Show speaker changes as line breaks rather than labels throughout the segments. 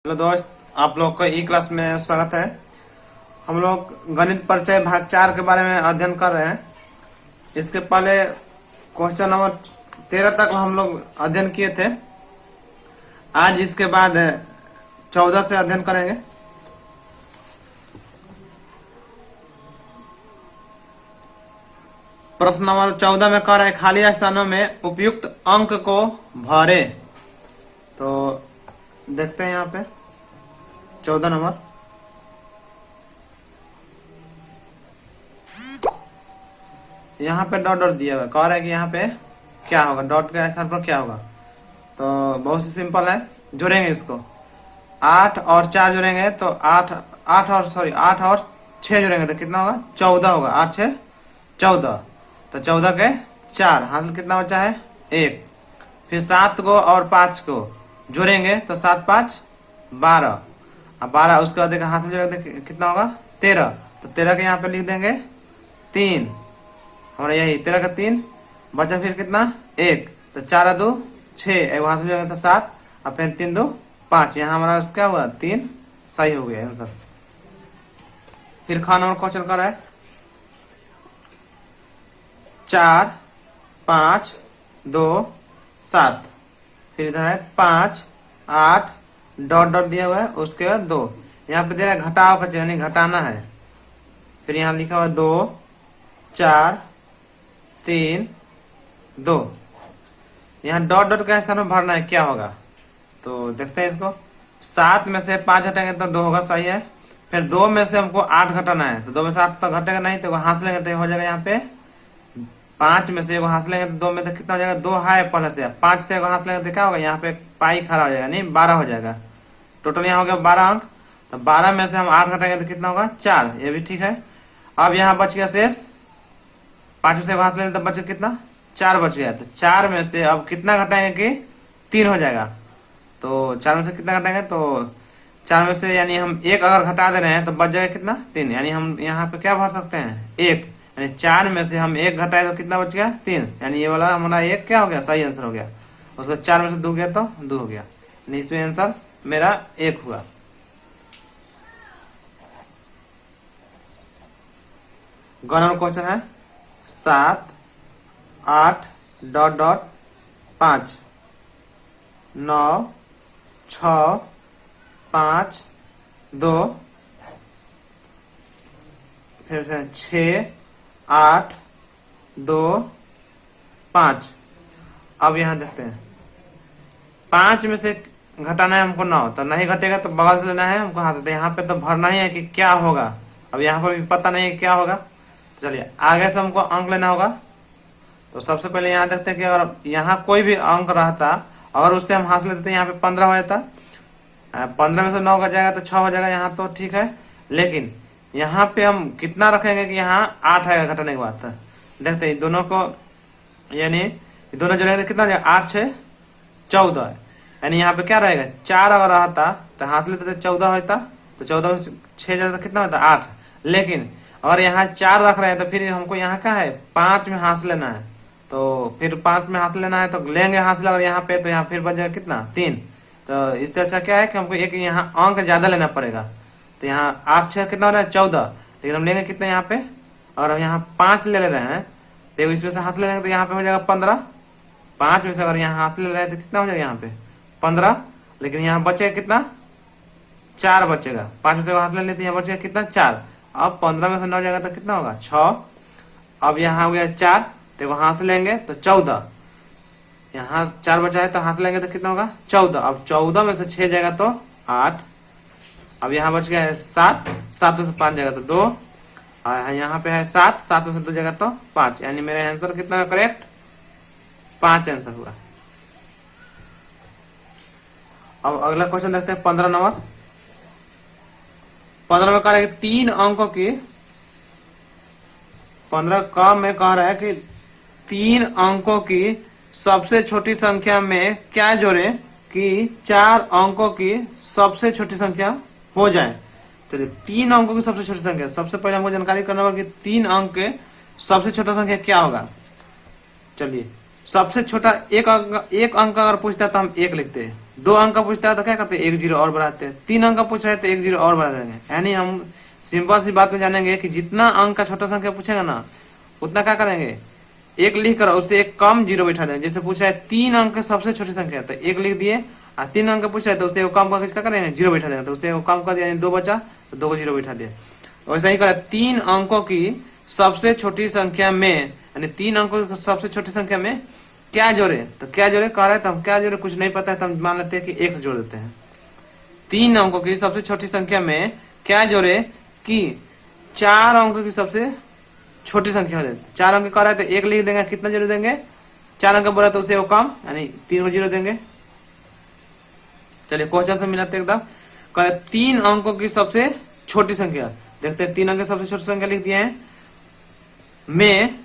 Hello दोस्त, आप लोग को ई क्लास में स्वागत है। हम लोग गणित परिचय भाग 4 के बारे में अध्ययन कर रहे हैं। इसके पहले क्वेश्चन नंबर 13 तक हम लोग अध्ययन किए थे। आज इसके बाद 14 से अध्ययन करेंगे। प्रश्न नंबर 14 में कह रहे हैं खाली स्थानों में उपयुक्त अंक को भरे। तो देखते हैं यहाँ पे 14 नंबर। यहाँ पे डॉट डॉट दिया हुआ कह रहा है कि यहाँ पे क्या होगा, डॉट के स्थान पर क्या होगा। तो बहुत ही सिंपल है, जोड़ेंगे इसको। 8 और 4 जोड़ेंगे तो 8 और 6 जोड़ेंगे तो कितना होगा, 14 होगा। 8 6 14, तो 14 के 4, हासिल कितना बचा है 1। फिर 7 को और 5 को जोड़ेंगे तो 7 5 12, अब 12 उसके बाद हासिल जोड़ेंगे कितना होगा 13, तो 13 के यहाँ पे लिख देंगे 3। हमारा यही 13 का 3 बचा, फिर कितना 1, तो 4 2 6, एक हासिल जोड़ेंगे तो 7, और फिर 3 2 5। यहाँ हमारा क्या हुआ 3 सही हो गया आंसर। फिर ख नंबर क्वेश्चन कर रहा है 4 5 2 7, फिर इधर है 5 8 डॉट डॉट दिया हुआ है, उसके बाद 2। यहाँ पे दे रहा है घटाव का चिन्ह, यानी घटाना है। फिर यहाँ लिखा हुआ 2 4 3 2, यहाँ डॉट डॉट का स्थान में भरना है, क्या होगा। तो देखते हैं इसको। 7 में से 5 घटाएंगे तो 2 होगा, सही है। फिर 2 में से हमको 8 घटाना है, तो 2 में से 8 तो घटेगा नहीं, तो हाथ लेंगे तो हो जाएगा यहाँ पे 5 में से एगो हाथ लेंगे तो 2 में तो कितना हो जाएगा 2 है पहले से, 5 से एगो हाथ लेंगे तो क्या होगा, यहाँ पे पाई खड़ा हो जाएगा, नहीं 12 हो जाएगा। टोटल यहाँ हो गया 12 अंक। तो 12 में से हम 8 घटाएंगे तो कितना होगा 4, ये भी ठीक है। अब यहाँ बच गया शेष 5 में से एगो हाथ लेंगे तो बच गया कितना 4 बच गया। तो 4 में से अब कितना घटाएंगे कि 3 हो जाएगा। तो 4 में से कितना घटाएंगे, तो 4 में से यानी हम 1 अगर घटा दे रहे हैं तो बच जाएगा कितना 3, यानी हम यहाँ पे क्या भर सकते हैं 1, यानी 4 में से हम 1 घटाए तो कितना बच गया 3, यानी ये वाला हमारा 1 क्या हो गया, सही आंसर हो गया। उसको 4 में से 2 गया तो 2 हो गया, यानी इसमें आंसर मेरा 1 हुआ। गणन क्वेश्चन है 7 8 डॉट डॉट 5 9 6 5 2, फिर 6 8 2 5। अब यहाँ देखते हैं 5 में से घटाना है हमको 9, तो नहीं घटेगा तो बगल से लेना है हमको हाथ। तो यहाँ पे तो भरना ही है कि क्या होगा। अब यहाँ पर भी पता नहीं है क्या होगा, तो चलिए आगे से हमको अंक लेना होगा। तो सबसे पहले यहाँ देखते हैं कि अगर यहाँ कोई भी अंक रहता, अगर उससे हम हासिल लेते यहाँ पे 15 हो जाता। 15 में से 9 का जाएगा तो 6 हो जाएगा, यहाँ तो ठीक है। लेकिन यहाँ पे हम कितना रखेंगे कि यहाँ 8 आएगा घटाने के बाद। देखते हैं दोनों को, यानी दोनों जोड़ेंगे तो कितना हो जाएगा 8 6 14, यानी यहाँ पे क्या रहेगा 4 अगर रहता तो हासिल लेते तो 14 होता, तो 14 में 6 जाता तो कितना होता 8। लेकिन अगर यहाँ 4 रख रहे हैं तो फिर हमको यहाँ क्या है 5 में हासिल लेना है, तो फिर 5 में हासिल लेना है तो लेंगे हासिल अगर यहाँ पे, तो यहाँ फिर बच जाएगा कितना 3। तो इससे अच्छा क्या है कि हमको एक यहाँ अंक ज्यादा लेना पड़ेगा। तो यहाँ 8 6 कितना हो रहा है 14, लेकिन हम लेंगे कितना यहाँ पे, और हम यहाँ 5 ले रहे हैं तो इसमें से हाथ ले लेंगे तो यहाँ पे हो जाएगा 15। 5 में से अगर यहाँ हाथ ले रहे हैं तो कितना हो जाएगा यहाँ पे 15, लेकिन यहाँ बचेगा कितना 4 बचेगा। 5 में से हाथ ले लेते यहाँ बचेगा कितना 4। अब 15 में से 9 जाएगा तो कितना होगा 6। अब यहाँ हो गया 4, तो हाथ से लेंगे तो 14, यहाँ 4 बचा है तो हाथ लेंगे तो कितना होगा 14। अब 14 में से 6 जाएगा तो 8। अब यहाँ बच गया है 7, 7 में से 5 जाएगा तो 2, और यहाँ पे है 7, 7 में से 2 जाएगा तो 5, यानी मेरा आंसर कितना करेक्ट 5 आंसर हुआ। अब अगला क्वेश्चन देखते हैं 15 नंबर। 15 में कह रहा है कि 3 अंकों की, 15 का में कह रहा है कि 3 अंकों की सबसे छोटी संख्या में क्या जोड़े कि 4 अंकों की सबसे छोटी संख्या हो जाए। चलिए 3 अंकों की सबसे छोटी संख्या, सबसे पहले हमको जानकारी करना होगा कि 3 अंक के सबसे छोटा संख्या क्या होगा। चलिए सबसे छोटा एक अंक अगर पूछता है तो हम 1 लिखते हैं, 2 अंक का पूछता है तो क्या करते हैं, 1 जीरो और बढ़ाते हैं। 3 अंक का पूछ रहे हैं तो 1 जीरो और बढ़ा देंगे। यानी हम सिंपल सी बात में जानेंगे कि जितना अंक का छोटा संख्या पूछेगा ना उतना क्या करेंगे, एक लिख कर उससे एक कम जीरो बैठा देंगे। जैसे पूछा है 3 अंक की सबसे छोटी संख्या तो 1 लिख दिए, और 3 अंक का पूछा है तो उसे कम करके क्या करेंगे, जीरो बैठा देंगे। तो उसे कम कर दिया यानी 2 बचा तो 2 को जीरो बैठा दिया। वैसा ही करा 3 अंकों की सबसे छोटी संख्या में, यानी 3 अंकों की सबसे छोटी संख्या में क्या जोड़े, तो क्या जोड़े कह रहे हैं तो हम क्या जोड़े कुछ नहीं पता है तो हम मान लेते हैं कि एक जोड़ देते हैं। 3 अंकों की सबसे छोटी संख्या में क्या जोड़े कि 4 अंकों की सबसे छोटी संख्या हो जाती है। 4 अंक कह रहा है तो 1 लिख देंगे, कितना जीरो देंगे, 4 अंक बोला तो उसे वो कम यानी 3 को जीरो देंगे। चलिए क्वेश्चन से मिलाते एकदम, कह रहे 3 अंकों की सबसे छोटी संख्या, देखते हैं 3 अंक की सबसे छोटी संख्या लिख दिए हैं, में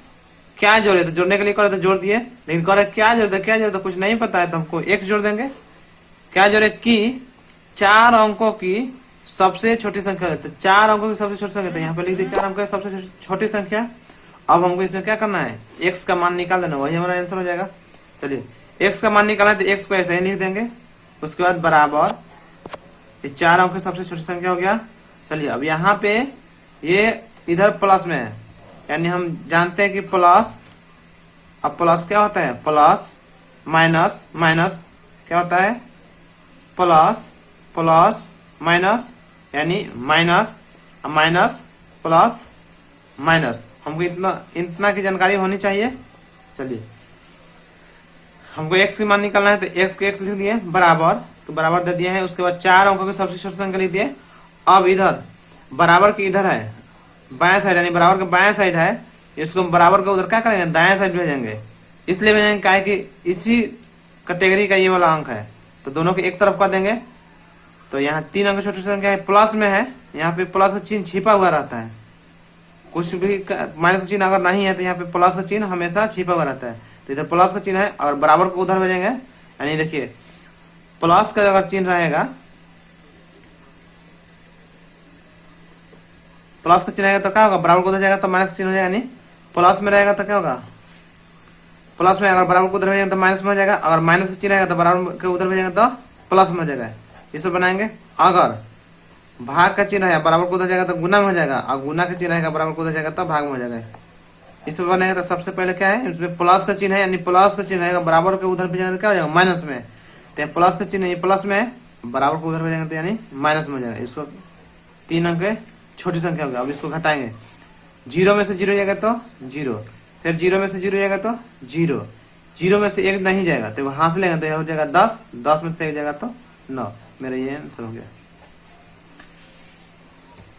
क्या जोड़े, तो जोड़ने के लिए करे तो जोड़ दिए, लेकिन कह रहे क्या जोड़े तो कुछ नहीं पता है तो हमको x जोड़ देंगे। क्या जोड़े कि 4 अंकों की सबसे छोटी संख्या है, तो 4 अंकों की सबसे छोटी संख्या, तो यहाँ पे लिख दी 4 अंकों की सबसे छोटी संख्या। अब हमको इसमें क्या करना है, x का मान निकाल देना, वही हमारा आंसर हो जाएगा। चलिए x का मान निकालना है तो x को ऐसे ही लिख देंगे, उसके बाद बराबर 4 अंकों की सबसे छोटी संख्या हो गया। चलिए अब यहाँ पे ये इधर प्लस में है, यानी हम जानते हैं कि प्लस, अब प्लस क्या होता है, प्लस माइनस माइनस क्या होता है, प्लस प्लस माइनस, यानी माइनस माइनस प्लस माइनस। हमको इतना की जानकारी होनी चाहिए। चलिए हमको x की मान निकालना है तो x को x लिख दिए बराबर, तो बराबर दे दिए हैं, उसके बाद 4 अंकों की सबसे छोटी संख्या लिख दिए। अब इधर बराबर के इधर है बाएं साइड, यानी बराबर के बाएं साइड है, इसको बराबर के उधर क्या करेंगे, दाएं साइड भेजेंगे। इसलिए भेजेंगे क्या है कि इसी कैटेगरी का ये वाला अंक है, तो दोनों के एक तरफ कर देंगे। तो यहाँ 3 अंक छोटी संख्या है, प्लस में है, यहाँ पे प्लस का चिन्ह छिपा हुआ रहता है, कुछ भी माइनस का चिन्ह अगर नहीं है तो यहाँ पे प्लस का चिन्ह हमेशा छिपा हुआ रहता है। तो इधर प्लस का चिन्ह है और बराबर को उधर भेजेंगे, यानी देखिए प्लस का अगर चिन्ह रहेगा, प्लस का चिन्ह रहेगा तो क्या होगा, बराबर को उधर जाएगा तो माइनस का चिन्ह हो जाएगा, यानी प्लस में रहेगा तो क्या होगा, प्लस में, अगर बराबर को उधर भेजेंगे तो माइनस में हो जाएगा, अगर माइनस का चिन्ह रहेगा तो बराबर के उधर भेजेंगे तो प्लस में हो जाएगा। इसको बनाएंगे, अगर भाग का चिन्ह है बराबर को उधर जाएगा तो गुना में हो जाएगा, और गुना का चिन्ह है बराबर को उधर जाएगा तो भाग में हो जाएगा। इसमें बनेगा तो सबसे पहले क्या है, इसमें प्लस का चिन्ह है, यानी प्लस का चिन्ह है बराबर के उधर भेजेंगे तो क्या हो जाएगा, माइनस में। तो प्लस का चिन्ह ये प्लस में है, बराबर को उधर भेजेंगे तो यानी माइनस में हो जाएगा। इसको 3 अंक छोटी संख्या हो गया। अब इसको घटाएंगे, 0 में से 0 जाएगा तो 0, फिर 0 में से 0 जाएगा तो 0, 0 में से 1 नहीं जाएगा तो हाथ लेंगे तो हो जाएगा 10, 10 में से 1 जाएगा तो 9। मेरा ये आंसर हो गया।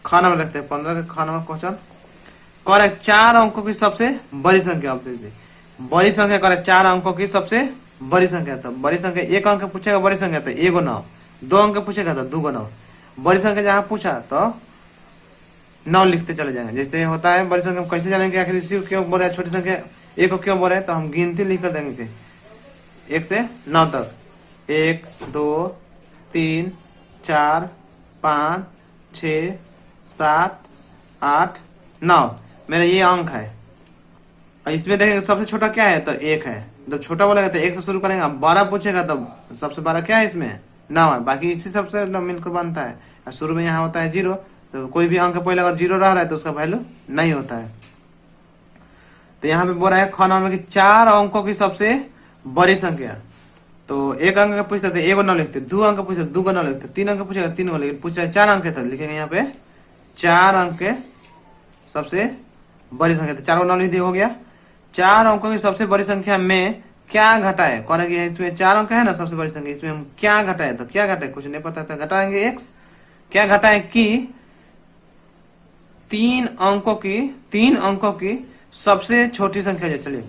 ख नंबर देखते हैं, 15 का ख नंबर क्वेश्चन। करेक्ट 4 अंकों की सबसे बड़ी संख्या, बड़ी संख्या करेक्ट 4 अंकों की सबसे बड़ी संख्या। तो बड़ी संख्या 1 अंक पूछेगा बड़ी संख्या तो 1 9, 2 अंक पूछेगा तो 2 9। बड़ी संख्या जहां पूछा तो 9 लिखते चले जाएंगे। जैसे होता है बड़ी संख्या कैसे जानेंगे आखिर इसी को क्यों बोल रहे हैं, छोटी संख्या 1 को क्यों बोल रहे हैं, तो हम गिनती लिख कर देंगे 1 से 9 तक, 1 2 3 4 5 6 7 8 9 मेरा ये अंक है। और इसमें देखेंगे सबसे छोटा क्या है तो 1 है, जब छोटा बोलेगा तो 1 से शुरू करेंगे। 12 पूछेगा तो सबसे बड़ा क्या है इसमें 9 है, बाकी इसी सबसे मिलकर बनता है। और शुरू में यहाँ होता है 0, तो कोई भी अंक पहले अगर 0 रह रहा है तो उसका वैल्यू नहीं होता है। तो यहाँ पे बोल रहा है ख नंबर की 4 अंकों की सबसे बड़ी संख्या। तो 1 अंक का पूछते थे 1 को 9 लिखते, 2 अंक पूछते 2 को 9 लिखते, 3 अंक पूछेगा 3 को, लेकिन पूछ रहा है 4 अंक था, लिखेंगे यहाँ पे 4 अंक के सबसे बड़ी संख्या। तो 4 को 9 लिख दिया, हो गया। 4 अंकों की सबसे बड़ी संख्या में क्या घटाए, करेंगे इसमें 4 अंक है ना सबसे बड़ी संख्या, इसमें हम क्या घटाए, तो क्या घटाए कुछ नहीं पता था, घटाएंगे x। क्या घटाए कि 3 अंकों की सबसे छोटी संख्या है। चलिए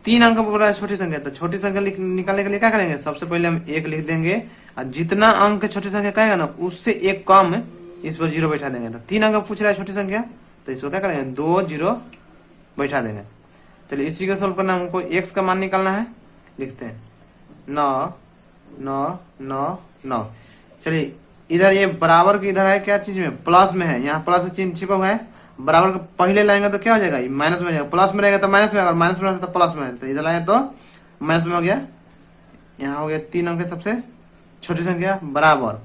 3 अंक बोल रहा है छोटी संख्या, तो छोटी संख्या निकालने के लिए क्या करेंगे, सबसे पहले हम 1 लिख देंगे, और जितना अंक छोटी संख्या कहेगा ना उससे 1 कम इस पर 0 बैठा देंगे। तो 3 अंक पूछ रहा है छोटी संख्या, तो इसको क्या करेंगे 2 0 बैठा देंगे। चलिए इसी को सोल्व करना, हमको x का मान निकालना है, लिखते हैं 9 9 9 9। चलिए इधर ये बराबर की इधर है क्या चीज में, प्लस में है, यहाँ प्लस चिन्ह छिपा हुआ है, बराबर के पहले लाएंगे तो क्या हो जाएगा, माइनस में हो जाएगा, प्लस में रहेगा तो माइनस में, अगर माइनस में रहता तो प्लस में रहता, तो इधर लाए तो माइनस में हो गया। यहाँ हो गया 3 अंक सबसे छोटी संख्या बराबर।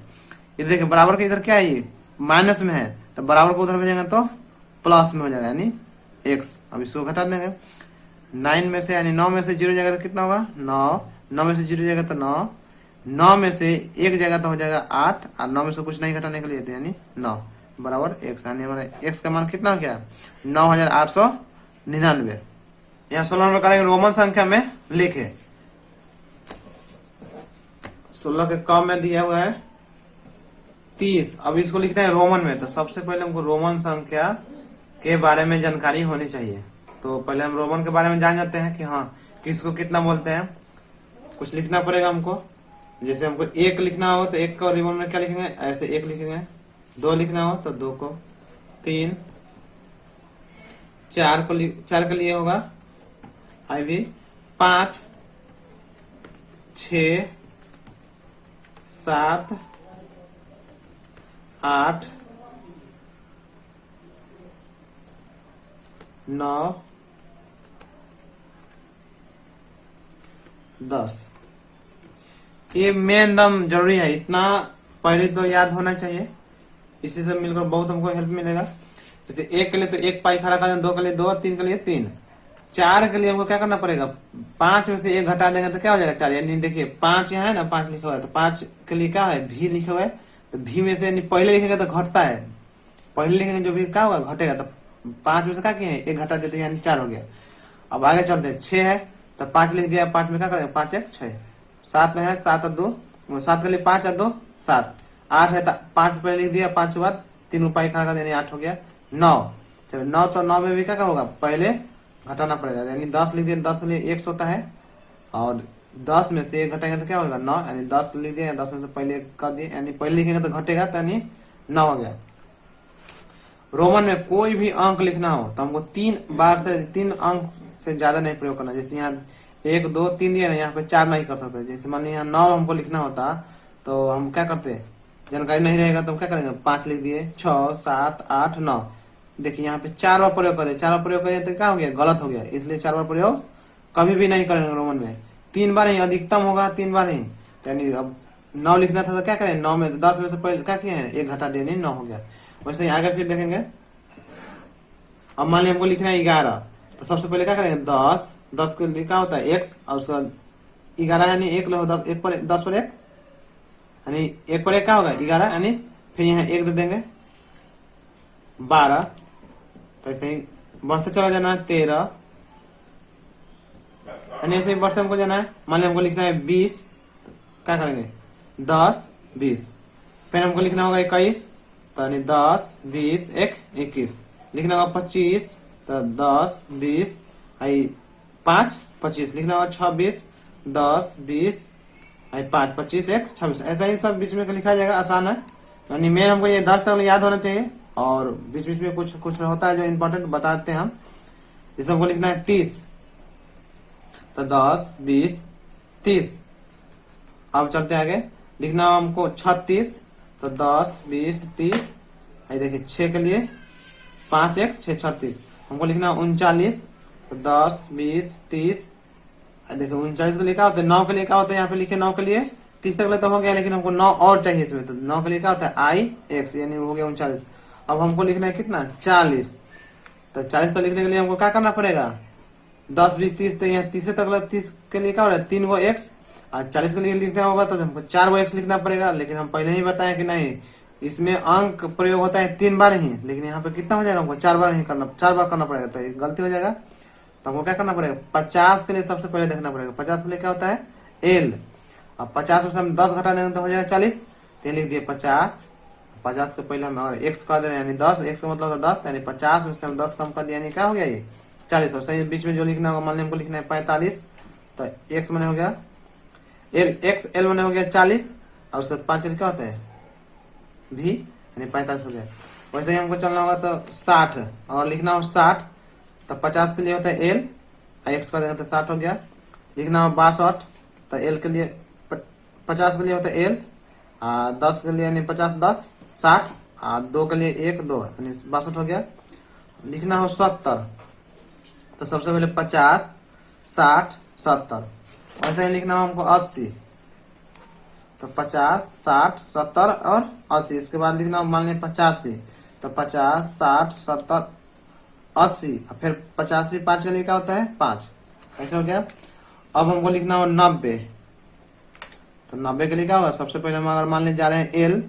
ये देखिए बराबर के इधर क्या है, ये माइनस में है, तो बराबर को उधर भेजेंगे तो प्लस में हो जाएगा, यानी एक्स। अब इसको घटा देंगे 9 में से, यानी 9 में से 0 जाएगा तो कितना होगा 9, 9 में से 0 जाएगा तो 9, 9 में से 1 जाएगा तो हो जाएगा 8, और 9 में से कुछ नहीं घटाने के लिए तो यानी 9 बराबर एक्स। यानी हमारे एक्स का मान कितना हो गया 9899। यहाँ 16 नंबर करेंगे रोमन संख्या में लिखे। 16 के क में दिया हुआ है 30। अब इसको लिखते हैं रोमन में, तो सबसे पहले हमको रोमन संख्या के बारे में जानकारी होनी चाहिए। तो पहले हम रोमन के बारे में जान जाते हैं कि हाँ किसको कितना बोलते हैं। कुछ लिखना पड़ेगा हमको, जैसे हमको 1 लिखना हो तो 1 को रोमन में क्या लिखेंगे, ऐसे 1 लिखेंगे। 2 लिखना हो तो 2 को, 3, 4 के लिए होगा IV, 5, 6, 7, 8, 9, 10। ये मेन दम जरूरी है, इतना पहले तो याद होना चाहिए, इसी से मिलकर बहुत हमको हेल्प मिलेगा। जैसे 1 के लिए तो 1 पाई खड़ा कर, 2 के लिए 2, 3 के लिए 3, 4 के लिए हमको क्या करना पड़ेगा, 5 में से 1 घटा देंगे तो क्या हो जाएगा 4। यानी देखिए 5 यहाँ है ना, 5 लिखा हुआ है, तो 5 के लिए क्या है भी लिखा हुआ है, तो भी में से यानी पहले लिखेंगे तो घटता है, पहले लिखेंगे जो भी क्या होगा घटेगा, तो 5 में से क्या किए हैं 1 घटा देते हैं, यानी 4 हो गया। अब आगे चलते हैं, 6 है तो 5 लिख दिया, 5 में क्या करेंगे 5 1 6, 7 है 7 और 2, 7 के लिए 5 और 2 7, 8 है तो 5 पहले लिख दिया, 5 के बाद 3 उपाय खा कर, यानी 8 हो गया। 9, चलो 9, तो 9 में भी क्या होगा पहले घटाना पड़ेगा, यानी 10 लिख दिया, 10 के लिए 1 होता है, और 10 में से 1 घटाएंगे तो क्या होगा 9, यानी 10 लिख दिया, 10 में से पहले 1 कर दिए, यानी पहले लिखेंगे तो घटेगा, तो यानी 9 हो गया। रोमन में कोई भी अंक लिखना हो तो हमको 3 अंक से ज्यादा नहीं प्रयोग करना। जैसे यहाँ 1 2 3 दिया ना, यहाँ पे 4 नहीं कर सकते। जैसे मान लीजिए यहाँ 9 हमको लिखना होता तो हम क्या करते, जानकारी नहीं रहेगा तो हम क्या करेंगे 5 लिख दिए, 6 7 8 9। देखिए यहाँ पे 4 बार प्रयोग कर दिया, 4 बार प्रयोग करें तो क्या हो गया गलत हो गया, इसलिए 4 बार प्रयोग कभी भी नहीं करेंगे रोमन में। 3 बार ही अधिकतम होगा, 3 बार ही, यानी अब 9 लिखना था तो क्या करें 9 में 10 में से पहले क्या किए हैं 1 घटा दिए, 9 हो गया। वैसे ही आगे फिर देखेंगे। अब मान लिया हमको लिखना है 11, तो सबसे पहले क्या करेंगे 10 को लिखा होता है x, और उसका 11 यानी 1 लो, 10 पर 1, यानी 1 पर 1 क्या होगा 11, यानी फिर यहाँ 1 दे देंगे 12, तो ऐसे ही बढ़ते चला जाना है 13, यानी ऐसे ही बढ़ते हमको जाना है। मान लिया हमको लिखना है 20, क्या करेंगे 10 20, फिर हमको लिखना होगा 21, तो यानी 10 20 1 21, लिखना होगा 25, तो 10 20 5 25, लिखना होगा 26 10 20 5 25 1 26, ऐसा ही सब बीच में लिखा जाएगा, आसान है। यानी मेन हमको ये 10 तक याद होना चाहिए, और बीच बीच में कुछ कुछ होता है जो इम्पोर्टेंट बताते हैं हम। इस हमको लिखना है 30, तो 10 20 30। अब चलते आगे, लिखना है हमको 36, तो 10 20 30, देखिए 6 के लिए 5 1 6 36। हमको लिखना है 39, तो 10 20 30, देखिए 39 के लिए क्या होता है, 9 के लिए क्या होता है, यहाँ पे लिखे 9 के लिए 30 तक तो हो गया, लेकिन हमको 9 और चाहिए इसमें, तो 9 के लिए क्या होता है IX, यानी हो गया 39। अब हमको लिखना है कितना 40, तो 40 तक लिखने के लिए हमको क्या करना पड़ेगा 10 20 30, तो यहाँ 30 तक 30 के लिए क्या हो रहा है 3 गो x, और 40 के लिए लिखना होगा तो हमको 4 गो x लिखना पड़ेगा। लेकिन हम पहले ही बताएं कि नहीं, इसमें अंक प्रयोग होता है 3 बार ही, लेकिन यहाँ पे कितना हो जाएगा हमको 4 बार ही करना, 4 बार करना पड़ेगा, तो ये गलती हो जाएगा। तो हमको क्या करना पड़ेगा 50 के लिए सबसे पहले देखना पड़ेगा, 50 के लिए क्या होता है L। अब 50 में से हम 10 घटा देंगे तो हो जाएगा 40, तो लिख दिए 50, 50 के पहले हम अगर x कर दे रहे हैं यानी 10, x का मतलब 10, यानी 50 में से हम 10 कम कर दिया, यानी क्या हो गया ये 40। और सही बीच में जो लिखना होगा, मान लिया हमको लिखना है 45, तो x मैंने हो गया L मैंने हो गया 40, और उसके बाद 5 क्या होता है v, यानी 45 हो गया। वैसे ही हमको चलना होगा तो 60, और लिखना हो 60, तो 50 के लिए होता है L, x कर देंगे तो 60 हो गया। लिखना हो 62, तो L के लिए 50 के लिए होता है L, 10 के लिए यानी 50 10 60, 2 के लिए 1 2, यानी 62 हो गया। लिखना हो 70, तो सबसे पहले 50 60 70। ऐसे ही लिखना हो हमको 80, तो 50, 60, 70 और 80। इसके बाद लिखना मान लिया 85, तो 50, 60, 70, 80, फिर 85 5 के लिए क्या होता है 5। ऐसे हो गया। अब हमको लिखना हो 90, तो 90 के लिए क्या होगा, सबसे पहले हम अगर मान लीजिए जा रहे हैं एल,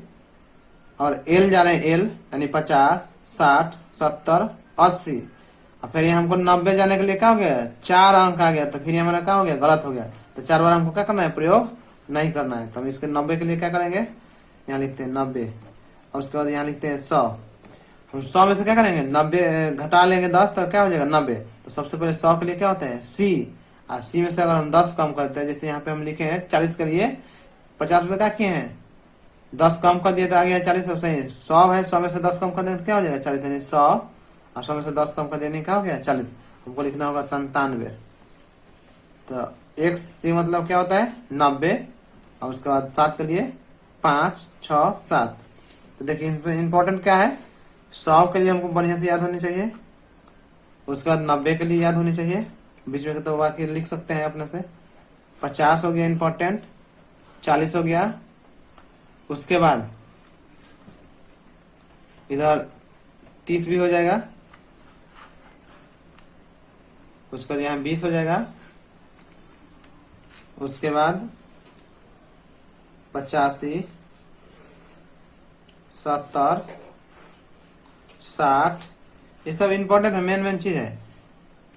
और एल जा रहे हैं एल यानी 50, 60, 70, 80, और फिर यहाँ हमको 90 जाने के लिए क्या हो गया 4 अंक आ गया, तो फिर हमारा क्या हो गया गलत हो गया। तो 4 बार हमको क्या करना है प्रयोग नहीं करना है। तो हम इसके 90 के लिए क्या करेंगे, यहाँ लिखते हैं 90, और उसके बाद यहाँ लिखते हैं 100। हम 100 में से क्या करेंगे 90 घटा लेंगे 10, तो क्या हो जाएगा 90। तो सबसे पहले 100 के लिए क्या होता है सी, और सी में से अगर हम 10 कम करते हैं, जैसे यहाँ पे हम लिखे हैं 40 के लिए 50 में क्या किए हैं 10 कम कर दिए तो आ गया 40। तो सही 100 है, 100 में से 10 कम कर देंगे तो क्या हो जाएगा 40, यानी 100, और 100 में से 10 कम कर देने क्या हो गया 40। हमको लिखना होगा 97। तो एक सी मतलब क्या होता है 90, और उसके बाद 7 के लिए 5, 6, 7। तो देखिए इंपॉर्टेंट क्या है, 100 के लिए हमको बढ़िया से याद होनी चाहिए, उसके बाद 90 के लिए याद होनी चाहिए, बीच में तो बाकी लिख सकते हैं अपने से। 50 हो गया इंपॉर्टेंट, 40 हो गया, उसके बाद इधर 30 भी हो जाएगा, उसके बाद यहाँ 20 हो जाएगा, उसके बाद 85, 70, 60, ये सब इंपॉर्टेंट है, मेन चीज है।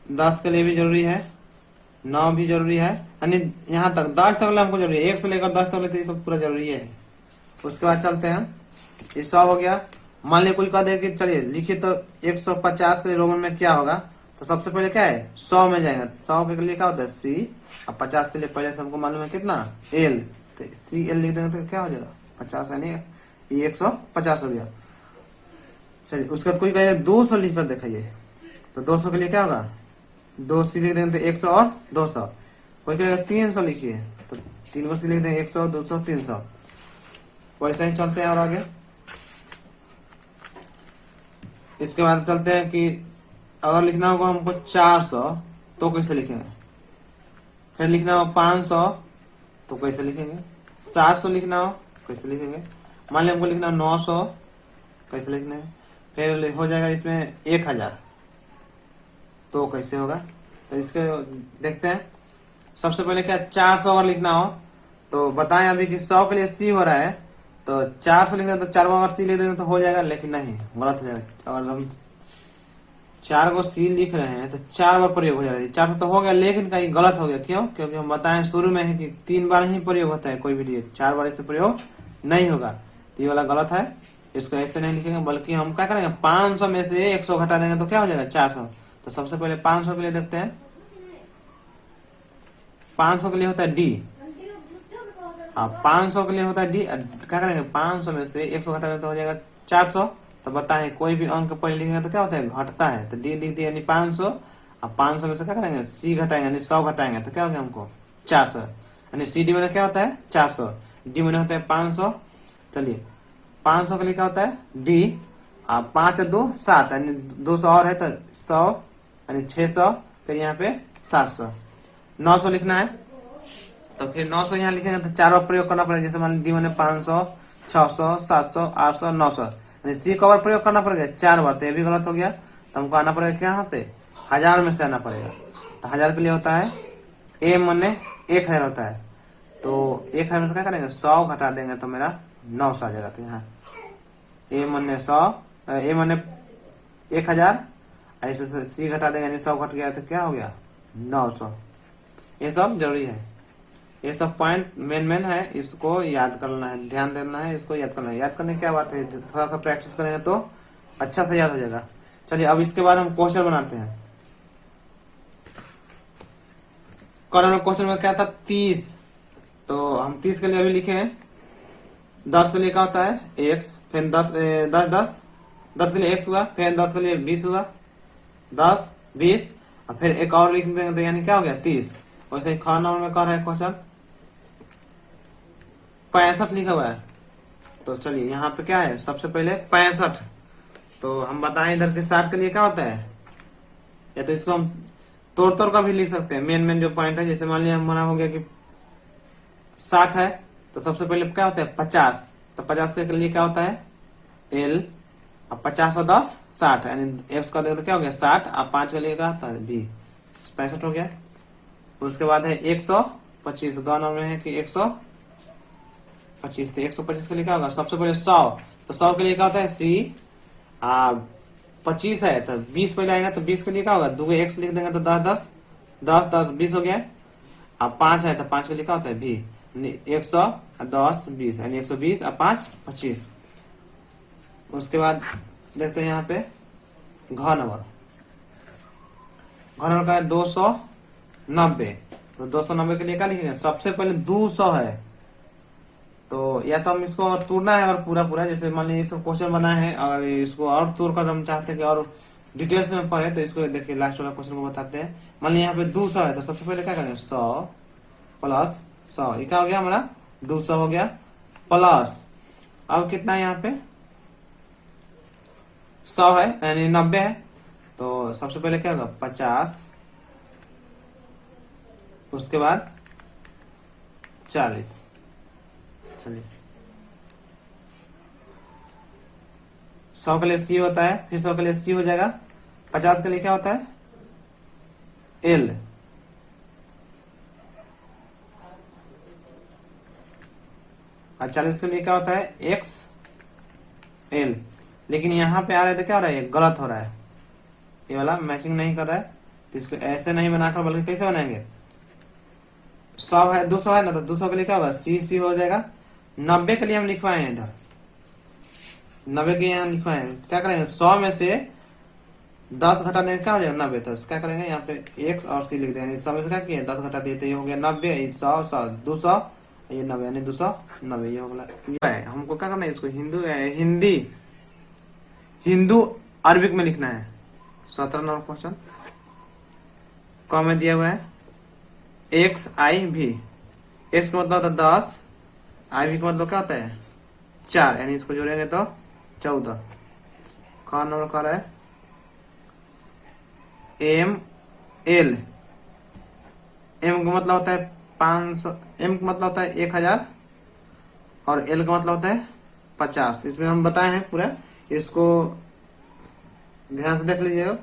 10 के लिए भी जरूरी है, 9 भी जरूरी है, यानी यहाँ तक 10 तक हमको जरूरी है, 1 से लेकर 10 तक तो पूरा जरूरी है। उसके बाद चलते हैं, ये 100 हो गया। मान लिया कोई कह दे कि चलिए लिखिए तो 150 के लिए रोमन में क्या होगा, तो सबसे पहले क्या है 100 में जाएगा, 100 के लिए क्या होता है सी, और 50 के लिए पहले से हमको मालूम है कितना एल, तो सी एल लिख देंगे तो क्या हो जाएगा 50, यानी ये 150 हो गया। चलिए उसके बाद कोई कहेगा 200 लिख कर दिखाइए, तो 200 के लिए क्या होगा 2 सी लिख देंगे तो 100 और 200। कोई कहेगा 300 लिखिए, तो 3 को सी लिख देंगे 100, 200, 300। वैसे ही चलते हैं और आगे। इसके बाद चलते हैं कि अगर लिखना होगा हमको 400 तो कैसे लिखेंगे, फिर लिखना हो 500 तो कैसे लिखेंगे, 700 लिखना हो कैसे लिखेंगे, मान लिया हमको लिखना 900 कैसे लिखना है, फिर हो जाएगा इसमें 1000 तो कैसे होगा। तो इसके देखते हैं। सबसे पहले क्या 400 अगर लिखना हो तो बताएं अभी कि 100 के लिए सी हो रहा है, तो 400 लिखना तो 4 को अगर सी लिख देते तो हो जाएगा, लेकिन नहीं गलत हो जाएगा। अगर हम 4 को सी लिख रहे हैं तो 4 बार प्रयोग हो जाएगा, 400 तो हो गया, लेकिन कहीं गलत हो गया। क्यों? क्योंकि हम बताएं शुरू में है कि 3 बार ही प्रयोग होता है कोई भी लिए, 4 बार इसमें प्रयोग नहीं होगा, तो ये वाला गलत है। इसको ऐसे नहीं लिखेंगे, बल्कि हम क्या करेंगे 500 में से 100 घटा देंगे तो क्या हो जाएगा 400। तो सबसे पहले 500 के लिए देखते हैं। 500 के लिए होता है डी, हाँ 500 के लिए होता है डी। क्या करेंगे 500 में से 100 घटा दें तो हो जाएगा 400। तो बताएं कोई भी अंक पहले लिखेंगे तो क्या होता है घटता है, तो डी लिख दिया यानी 500। अब 500 में से क्या करेंगे सी घटाएंगे यानी 100 घटाएंगे तो क्या हो गया हमको 400, यानी सी डी में क्या होता है 400, डी में होता है 500। चलिए 500 के लिए क्या होता है डी, 5 2 7 यानी 200 और है तो 100 यानी 600, फिर यहाँ पे 700। 900 लिखना है तो फिर 900 यहाँ लिखेंगे तो 4 बार प्रयोग करना पड़ेगा। जैसे मान डी में 500, 600, 700, 800, 900, यानी सी का बार प्रयोग करना पड़ेगा 4 बार, तो ये भी गलत हो गया। तो हमको आना पड़ेगा क्या से 1000 में से आना पड़ेगा। तो 1000 के लिए होता है ए मने 1000 होता है, तो 1000 में से क्या करेंगे 100 घटा देंगे तो मेरा 900 आ जाएगा। तो यहाँ ए मने 100, ए मने 1000, ऐसे सी घटा देंगे यानी 100 घट गया तो क्या हो गया 900। ये सब जरूरी है, ये सब पॉइंट मेन है, इसको याद करना है, ध्यान देना है, इसको याद करना है। याद करने की क्या बात है, थोड़ा सा प्रैक्टिस करेंगे तो अच्छा से याद हो जाएगा। चलिए अब इसके बाद हम क्वेश्चन बनाते हैं। कॉलम क्वेश्चन में क्या था 30, तो हम 30 के लिए अभी लिखे हैं। 10 के लिए क्या होता है x, फिर 10 के लिए x हुआ, फिर 10 के लिए 20 हुआ, 10 20, और फिर एक और लिख देंगे तो यानी क्या हो गया 30। वैसे ही ख नंबर में कर है क्वेश्चन 65 लिखा हुआ है। तो चलिए यहाँ पे क्या है सबसे पहले 65, तो हम बताएं इधर के 60 के लिए क्या होता है, या तो इसको हम तोड़ का भी लिख सकते हैं। मेन जो पॉइंट है, जैसे मान लिया हमारा हो गया कि 60 है तो सबसे पहले क्या होता है 50, तो 50 के लिए क्या होता है L, अब 50 और 10 60, यानी x का तो क्या हो गया 60, अब 5 का लिए क्या होता है B, 65 हो गया। उसके बाद है 125, दोनों में है कि 125, तो 125 के लिए क्या होगा सबसे पहले 100, तो 100 के लिए क्या होता है C, 25 है तो 20 पहले आएगा, तो 20 के लिए क्या होगा 2 x लिख देंगे तो 10 10 10 10 20 हो गया। अब 5 है तो 5 के लिए क्या होता है भी 110 20, यानी 120 और 5 25। उसके बाद देखते हैं यहाँ पे घ नंबर का है 290, तो 290 के लिए क्या लिखेंगे सबसे पहले 200 है, तो या तो हम इसको और तोड़ना है और पूरा पूरा, जैसे मान लीजिए इसको क्वेश्चन बना है, अगर इसको और तोड़ कर हम चाहते हैं कि और डिटेल्स में पढ़े तो इसको देखिए लास्ट वाला क्वेश्चन को बताते हैं। मान लीजिए यहाँ पे 200 है, तो सबसे पहले क्या करेंगे 100 प्लस 100, ये क्या हो गया हमारा 200 हो गया, प्लस अब कितना है यहाँ पे 100 है यानी 90 है, तो सबसे पहले क्या होगा 50, उसके बाद 40, चलिए 100 के लिए C होता है, फिर 100 के लिए C हो जाएगा, 50 के लिए क्या होता है L, और 40 के लिए क्या होता है X L। लेकिन यहाँ पे आ रहा है तो क्या हो रहा है ये गलत हो रहा है, ये वाला मैचिंग नहीं कर रहा है, तो इसको ऐसे नहीं बनाकर बल्कि कैसे बनाएंगे 100 है 200 है ना, तो 200 के लिए क्या होगा C हो जाएगा। 90 के लिए हम लिखवाए हैं इधर, 90 के यहाँ लिखवाए हैं, क्या करेंगे 100 में से 10 घटा देंगे क्या हो जाएगा 90, तो क्या करेंगे यहाँ पे X और C लिख देंगे, 100 में से क्या किए 10 घटा दिए तो ये हो गया 90, 100 100 200, ये 90 यानी 290, ये हो गया। हमको क्या करना है इसको हिंदू अरबिक में लिखना है। 17 नंबर क्वेश्चन क में दिया हुआ है XIV, X का मतलब होता है 10, IV का मतलब क्या होता है 4, यानी इसको जोड़ेंगे तो 14। क नंबर कर है ML, M का मतलब होता है 500, M का मतलब होता है 1000 और L का मतलब होता है 50। इसमें हम बताए हैं पूरा, इसको ध्यान से देख लीजिएगा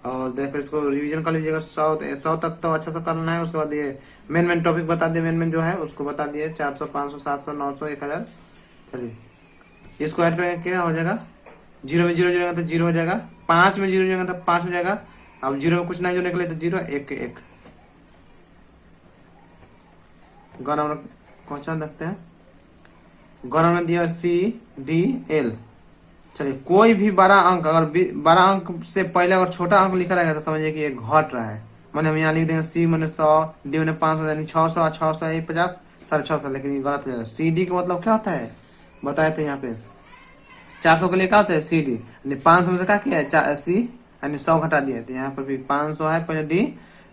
और देखकर इसको रिवीजन कर लीजिएगा। 100 तक तो अच्छा से करना है। उसके बाद ये मेन टॉपिक बता दिए, मेन जो है उसको बता दिए 400 500 700 900 1000। चलिए इसको ऐड करेंगे क्या हो जाएगा, 0 में 0 जोड़ेगा तो 0 हो जाएगा, 5 में 0 जोड़ेगा तो 5 हो जाएगा। अब 0 में कुछ नहीं जोड़ने के लिए तो 0 1 1। गौरव क्वेश्चन देखते हैं। गौरव ने दिया CDL। चलिए कोई भी बड़ा अंक, अगर बड़ा अंक से पहले अगर छोटा अंक लिखा रहेगा तो समझिए कि ये घट रहा है। मैंने हम यहाँ लिख देंगे C मैंने 100, D मैंने 500, यानी 600 600 50 650, लेकिन ये गलत हो जाएगा। CD का मतलब क्या होता है बताए थे यहाँ पे, 400 के लिए क्या होता है CD, 500 में से क्या किया है C यानी 100 घटा दिया, तो यहाँ पर भी 500 है पहले D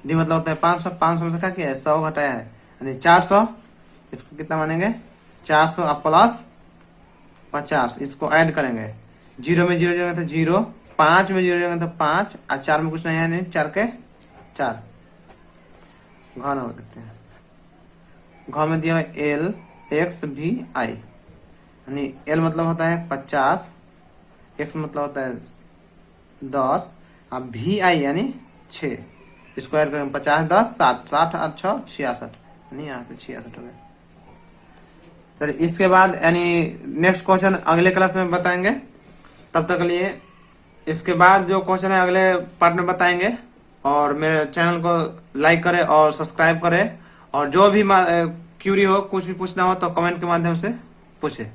मतलब होता है 500, 500 में से क्या किया है 100 घटाया है यानी 400। इसको कितना मानेंगे 400 प्लस 50, इसको ऐड करेंगे। 0 में 0 जगह तो 0, 5 में 0 जगह तो 5 और 4 में कुछ नहीं है, 4 के 4। घ नंबर देखते हैं। घ में दिया है L X V I, यानी L मतलब होता है 50, X मतलब होता है 10 और VI यानी 6। इसको ऐड करेंगे 50 10 60 60 6 66, नहीं यहाँ पे 66 हो गया। तो इसके बाद यानी नेक्स्ट क्वेश्चन अगले क्लास में बताएंगे। तब तक के लिए इसके बाद जो क्वेश्चन है अगले पार्ट में बताएंगे। और मेरे चैनल को लाइक करें और सब्सक्राइब करें, और जो भी क्यूरी हो कुछ भी पूछना हो तो कमेंट के माध्यम से पूछे।